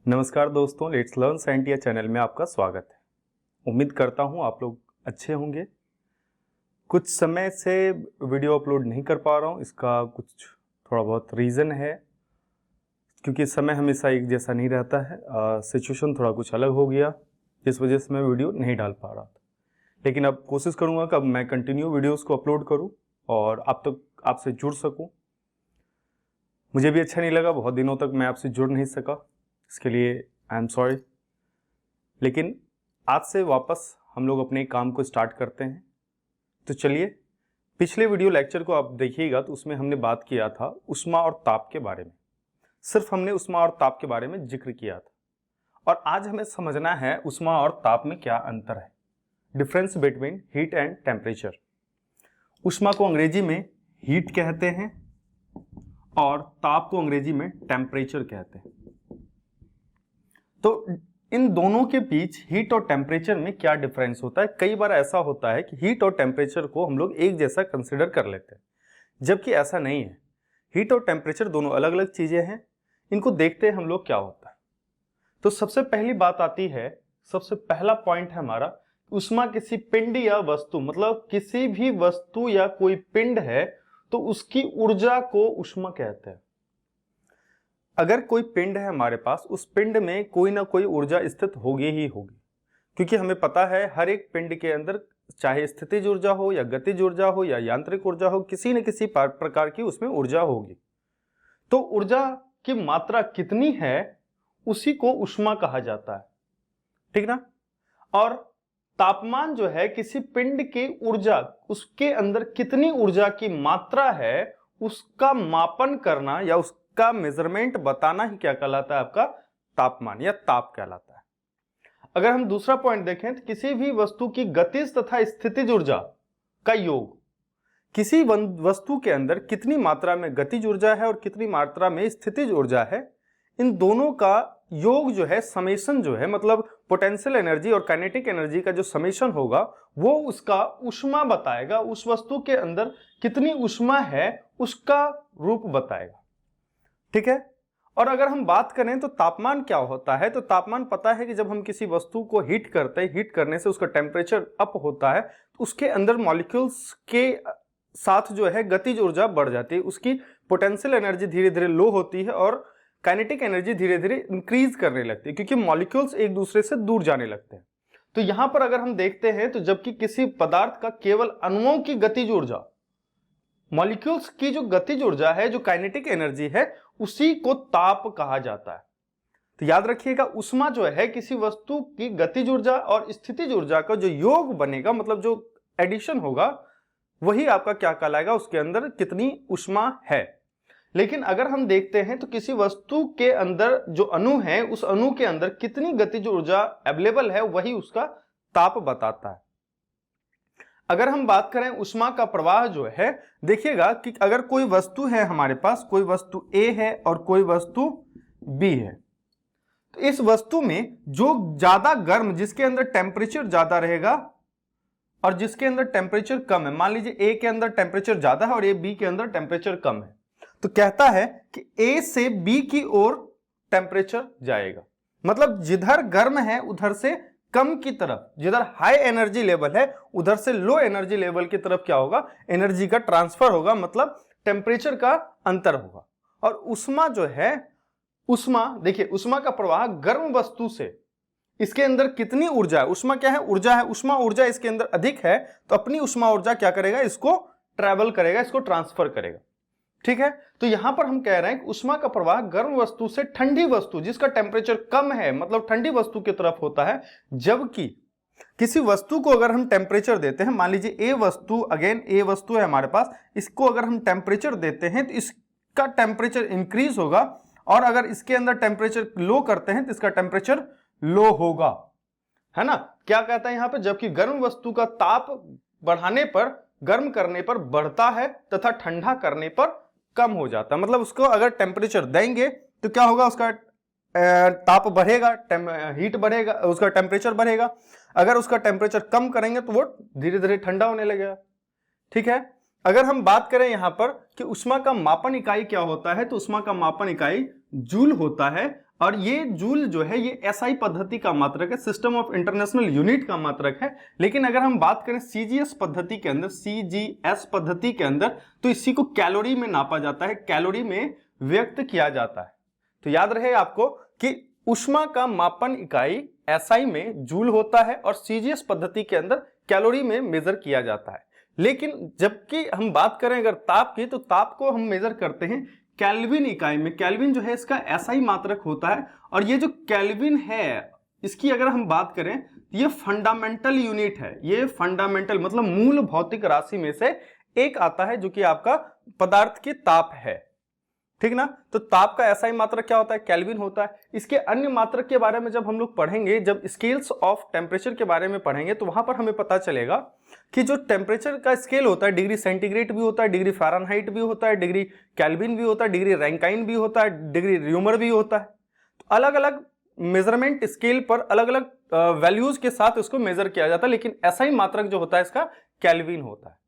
नमस्कार दोस्तों, let's learn scientia channel में आपका स्वागत है। उम्मीद करता हूं आप लोग अच्छे होंगे। कुछ समय से वीडियो अपलोड नहीं कर पा रहा हूं, इसका कुछ थोड़ा बहुत रीज़न है, क्योंकि समय हमेशा एक जैसा नहीं रहता है। सिचुएशन थोड़ा कुछ अलग हो गया, जिस वजह से मैं वीडियो नहीं डाल पा रहा था। लेकिन अब कोशिश करूँगा कि अब मैं कंटिन्यू वीडियोज़ को अपलोड करूँ और आप तक आपसे जुड़ सकूँ। मुझे भी अच्छा नहीं लगा, बहुत दिनों तक मैं आपसे जुड़ नहीं सका, इसके लिए आई एम सॉरी। लेकिन आज से वापस हम लोग अपने काम को स्टार्ट करते हैं। तो चलिए, पिछले वीडियो लेक्चर को आप देखिएगा तो उसमें हमने बात किया था ऊष्मा और ताप के बारे में। सिर्फ हमने ऊष्मा और ताप के बारे में जिक्र किया था, और आज हमें समझना है ऊष्मा और ताप में क्या अंतर है, difference between heat and temperature. ऊष्मा को अंग्रेजी में हीट कहते हैं और ताप को अंग्रेजी में टेम्परेचर कहते हैं। तो इन दोनों के बीच हीट और टेम्परेचर में क्या डिफरेंस होता है। कई बार ऐसा होता है कि हीट और टेम्परेचर को हम लोग एक जैसा कंसिडर कर लेते हैं, जबकि ऐसा नहीं है। हीट और टेम्परेचर दोनों अलग अलग चीजें हैं। इनको देखते हैं हम लोग क्या होता है। तो सबसे पहली बात आती है, सबसे पहला पॉइंट है हमारा, ऊष्मा किसी पिंड या वस्तु, मतलब किसी भी वस्तु या कोई पिंड है तो उसकी ऊर्जा को ऊष्मा कहते हैं। अगर कोई पिंड है हमारे पास, उस पिंड में कोई ना कोई ऊर्जा स्थित होगी ही होगी, क्योंकि हमें पता है हर एक पिंड के अंदर चाहे स्थितिज ऊर्जा हो या गतिज ऊर्जा हो या यांत्रिक ऊर्जा हो, किसी न किसी प्रकार की उसमें ऊर्जा होगी। तो ऊर्जा की मात्रा कितनी है उसी को ऊष्मा कहा जाता है, ठीक ना। और तापमान जो है किसी पिंड की ऊर्जा, उसके अंदर कितनी ऊर्जा की मात्रा है उसका मापन करना या का मेजरमेंट बताना ही क्या कहलाता है, आपका तापमान या ताप कहलाता है। अगर हम दूसरा पॉइंट देखें तो किसी भी वस्तु की गतिज तथा स्थितिज ऊर्जा का योग, किसी वस्तु के अंदर कितनी मात्रा में गतिज ऊर्जा है और कितनी मात्रा में स्थितिज ऊर्जा है, इन दोनों का योग जो है, समेशन जो है, मतलब पोटेंशियल एनर्जी और काइनेटिक एनर्जी का जो समेशन होगा वो उसका ऊष्मा बताएगा। उस वस्तु के अंदर कितनी ऊष्मा है उसका रूप बताएगा, ठीक है। और अगर हम बात करें तो तापमान क्या होता है, तो तापमान पता है कि जब हम किसी वस्तु को हीट करते हैं, हीट करने से उसका टेम्परेचर अप होता है, तो उसके अंदर मॉलिक्यूल्स के साथ जो है गतिज ऊर्जा बढ़ जाती है, उसकी पोटेंशियल एनर्जी धीरे धीरे लो होती है और काइनेटिक एनर्जी धीरे धीरे इंक्रीज करने लगती है, क्योंकि मॉलिक्यूल्स एक दूसरे से दूर जाने लगते हैं। तो यहां पर अगर हम देखते हैं तो जबकि किसी पदार्थ का केवल अणुओं की गतिज ऊर्जा, मॉलिक्यूल्स की जो गतिज ऊर्जा है, जो काइनेटिक एनर्जी है, उसी को ताप कहा जाता है। तो याद रखिएगा, ऊष्मा जो है किसी वस्तु की गतिज ऊर्जा और स्थितिज ऊर्जा का जो योग बनेगा, मतलब जो एडिशन होगा, वही आपका क्या कहलाएगा, उसके अंदर कितनी ऊष्मा है। लेकिन अगर हम देखते हैं तो किसी वस्तु के अंदर जो अणु है, उस अणु के अंदर कितनी गतिज ऊर्जा अवेलेबल है, वही उसका ताप बताता है। अगर हम बात करें ऊष्मा का प्रवाह जो है, देखिएगा कि अगर कोई वस्तु है हमारे पास, कोई वस्तु A है और कोई वस्तु B है, तो इस वस्तु में जो ज्यादा गर्म, जिसके अंदर टेम्परेचर ज्यादा रहेगा और जिसके अंदर टेम्परेचर कम है, मान लीजिए A के अंदर टेम्परेचर ज्यादा है और B के अंदर टेम्परेचर कम है, तो कहता है कि A से B की ओर टेम्परेचर जाएगा। मतलब जिधर गर्म है उधर से कम की तरफ, जिधर हाई एनर्जी लेवल है उधर से लो एनर्जी लेवल की तरफ क्या होगा, एनर्जी का ट्रांसफर होगा, मतलब टेम्परेचर का अंतर होगा। और ऊष्मा जो है, ऊष्मा देखिए, ऊष्मा का प्रवाह गर्म वस्तु से, इसके अंदर कितनी ऊर्जा है, ऊष्मा क्या है, ऊर्जा है, ऊष्मा ऊर्जा इसके अंदर अधिक है, तो अपनी ऊष्मा ऊर्जा क्या करेगा, इसको ट्रैवल करेगा, इसको ट्रांसफर करेगा, ठीक है। तो यहां पर हम कह रहे हैं कि ऊष्मा का प्रवाह गर्म वस्तु से ठंडी वस्तु, जिसका टेम्परेचर कम है, मतलब ठंडी वस्तु की तरफ होता है। जबकि किसी वस्तु को अगर हम टेम्परेचर देते हैं, मान लीजिए ए वस्तु, अगेन ए वस्तु है हमारे पास, इसको अगर हम टेम्परेचर देते हैं तो इसका टेम्परेचर इंक्रीज होगा, और अगर इसके अंदर टेम्परेचर लो करते हैं तो इसका टेम्परेचर लो होगा, है ना। क्या कहता है यहां पर, जबकि गर्म वस्तु का ताप बढ़ाने पर, गर्म करने पर बढ़ता है तथा ठंडा करने पर कम हो जाता है। मतलब उसको अगर टेम्परेचर देंगे तो क्या होगा, उसका ताप बढ़ेगा, हीट बढ़ेगा, उसका टेम्परेचर बढ़ेगा। अगर उसका टेम्परेचर कम करेंगे तो वो धीरे धीरे ठंडा होने लगेगा, ठीक है। अगर हम बात करें यहां पर कि ऊष्मा का मापन इकाई क्या होता है, तो ऊष्मा का मापन इकाई जूल होता है। और ये जूल जो है ये एसआई पद्धति का मात्रक है, सिस्टम ऑफ इंटरनेशनल यूनिट का मात्रक है। लेकिन अगर हम बात करें सीजीएस पद्धति के अंदर, सीजीएस पद्धति के अंदर, तो इसी को कैलोरी में नापा जाता है, कैलोरी में व्यक्त किया जाता है। तो याद रहे आपको कि ऊष्मा का मापन इकाई एसआई में जूल होता है और सीजीएस पद्धति के अंदर कैलोरी में मेजर किया जाता है। लेकिन जबकि हम बात करें अगर ताप की, तो ताप को हम मेजर करते हैं केल्विन इकाई में। केल्विन जो है इसका एसआई मात्रक होता है, और ये जो केल्विन है इसकी अगर हम बात करें तो ये फंडामेंटल यूनिट है। ये फंडामेंटल मतलब मूल भौतिक राशि में से एक आता है, जो कि आपका पदार्थ की ताप है, ठीक ना। तो ताप का एसआई मात्रक क्या होता है? केल्विन होता है। इसके अन्य मात्रक के बारे में जब हम लोग पढ़ेंगे, जब स्केल्स ऑफ टेम्परेचर के बारे में पढ़ेंगे, तो वहां पर हमें पता चलेगा कि जो टेम्परेचर का स्केल होता है, डिग्री सेंटीग्रेड भी होता है, डिग्री फ़ारेनहाइट भी होता है, डिग्री केल्विन भी होता है, डिग्री रैंकाइन भी होता है, डिग्री र्यूमर भी होता है। तो अलग अलग मेजरमेंट स्केल पर अलग अलग वैल्यूज के साथ उसको मेजर किया जाता है, लेकिन एसआई मात्रक जो होता है इसका केल्विन होता है।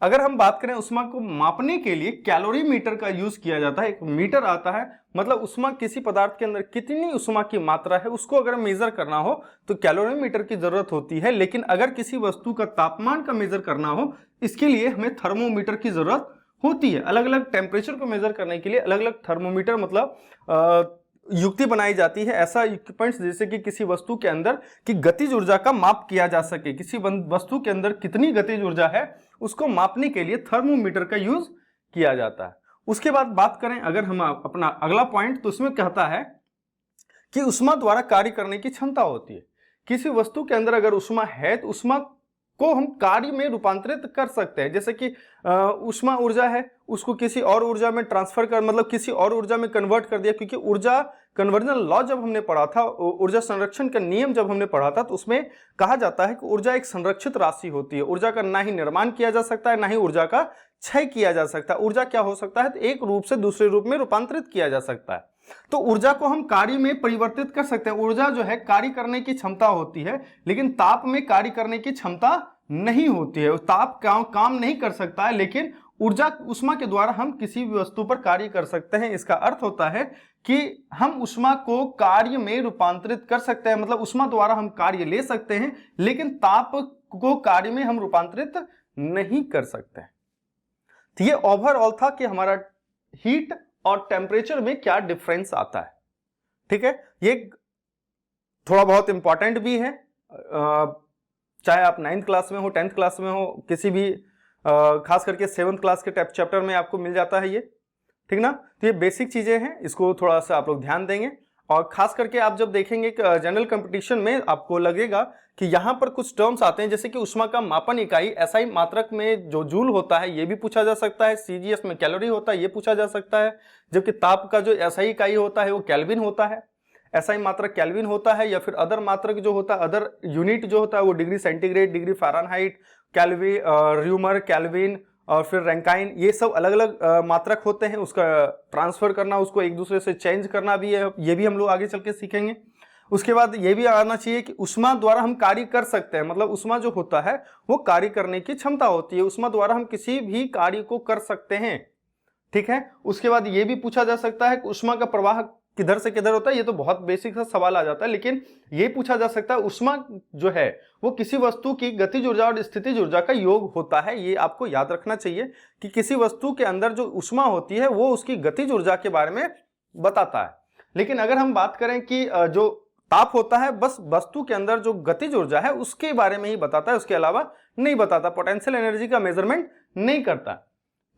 अगर हम बात करें ऊष्मा को मापने के लिए कैलोरीमीटर का यूज किया जाता है। एक मीटर आता है, मतलब ऊष्मा किसी पदार्थ के अंदर कितनी ऊष्मा की मात्रा है उसको अगर मेजर करना हो तो कैलोरीमीटर की जरूरत होती है। लेकिन अगर किसी वस्तु का तापमान का मेजर करना हो, इसके लिए हमें थर्मोमीटर की जरूरत होती है। अलग अलग टेम्परेचर को मेजर करने के लिए अलग अलग थर्मोमीटर मतलब युक्ति बनाई जाती है। ऐसा इक्विपमेंट्स जैसे कि किसी वस्तु के अंदर की गतिज ऊर्जा का माप किया जा सके, किसी वस्तु के अंदर कितनी गतिज ऊर्जा है उसको मापने के लिए थर्मोमीटर का यूज किया जाता है। उसके बाद बात करें अगर हम अपना अगला पॉइंट, तो उसमें कहता है कि ऊष्मा द्वारा कार्य करने की क्षमता होती है। किसी वस्तु के अंदर अगर ऊष्मा है तो ऊष्मा को हम कार्य में रूपांतरित कर सकते हैं। जैसे कि ऊष्मा ऊर्जा है, उसको किसी और ऊर्जा में ट्रांसफर कर मतलब किसी और ऊर्जा में कन्वर्ट कर दिया। क्योंकि ऊर्जा कन्वर्जन लॉ जब हमने पढ़ा था, ऊर्जा संरक्षण का नियम जब हमने पढ़ा था, तो उसमें कहा जाता है कि ऊर्जा एक संरक्षित राशि होती है। ऊर्जा का ना ही निर्माण किया जा सकता है, ना ही ऊर्जा का क्षय किया जा सकता है। ऊर्जा क्या हो सकता है? तो एक रूप से दूसरे रूप में रूपांतरित किया जा सकता है। तो ऊर्जा को हम कार्य में परिवर्तित कर सकते हैं। ऊर्जा जो है कार्य करने की क्षमता होती है, लेकिन ताप में कार्य करने की क्षमता नहीं होती है। ताप काम नहीं कर सकता है, लेकिन ऊर्जा ऊष्मा के द्वारा हम किसी भी वस्तु पर कार्य कर सकते हैं। इसका अर्थ होता है कि हम ऊष्मा को कार्य में रूपांतरित कर सकते हैं, मतलब ऊष्मा द्वारा हम कार्य ले सकते हैं, लेकिन ताप को कार्य में हम रूपांतरित नहीं कर सकते। तो ये ओवरऑल था कि हमारा हीट और टेम्परेचर में क्या डिफरेंस आता है। ठीक है, ये थोड़ा बहुत इंपॉर्टेंट भी है, चाहे आप 9th क्लास में हो, 10th क्लास में हो, किसी भी खास करके 7th क्लास के चैप्टर में आपको मिल जाता है ये, ठीक ना। तो ये बेसिक चीजें हैं, इसको थोड़ा सा आप लोग ध्यान देंगे। और खास करके आप जब देखेंगे जनरल कंपटीशन में आपको लगेगा कि यहाँ पर कुछ टर्म्स आते हैं, जैसे कि ऊष्मा का मापन इकाई एसआई मात्रक में जो जूल होता है ये भी पूछा जा सकता है, सीजीएस में कैलोरी होता है ये पूछा जा सकता है, जबकि ताप का जो एसआई इकाई होता है वो केल्विन होता है, एसआई मात्रक केल्विन होता है, या फिर अदर मात्रक जो होता है, अदर यूनिट जो होता है वो degree centigrade, degree Fahrenheit, kelvin, rumour, kelvin और फिर रैंकाइन, ये सब अलग अलग मात्रक होते हैं। उसका ट्रांसफर करना, उसको एक दूसरे से चेंज करना भी है, ये भी हम लोग आगे चल के सीखेंगे। उसके बाद ये भी आना चाहिए कि ऊष्मा द्वारा हम कार्य कर सकते हैं, मतलब ऊष्मा जो होता है वो कार्य करने की क्षमता होती है, ऊष्मा द्वारा हम किसी भी कार्य को कर सकते हैं, ठीक है। उसके बाद ये भी पूछा जा सकता है कि ऊष्मा का प्रवाह किधर से किधर होता है। ये तो बहुत बेसिक सा सवाल आ जाता है, लेकिन ये पूछा जा सकता है ऊष्मा जो है वो किसी वस्तु की गतिज ऊर्जा और स्थितिज ऊर्जा का योग होता है। ये आपको याद रखना चाहिए कि किसी वस्तु के अंदर जो ऊष्मा होती है वो उसकी गतिज ऊर्जा के बारे में बताता है। लेकिन अगर हम बात करें कि जो ताप होता है बस वस्तु के अंदर जो गतिज ऊर्जा है उसके बारे में ही बताता है, उसके अलावा नहीं बताता, पोटेंशियल एनर्जी का मेजरमेंट नहीं करता,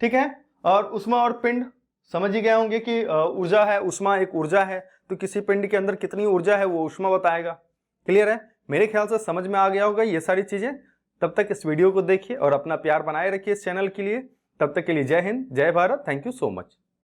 ठीक है। और ऊष्मा और पिंड समझ ही गए होंगे कि ऊर्जा है, ऊष्मा एक ऊर्जा है, तो किसी पिंड के अंदर कितनी ऊर्जा है वो ऊष्मा बताएगा। क्लियर है? मेरे ख्याल से समझ में आ गया होगा ये सारी चीजें। तब तक इस वीडियो को देखिए और अपना प्यार बनाए रखिए इस चैनल के लिए। तब तक के लिए जय हिंद, जय Bharat, thank you so much.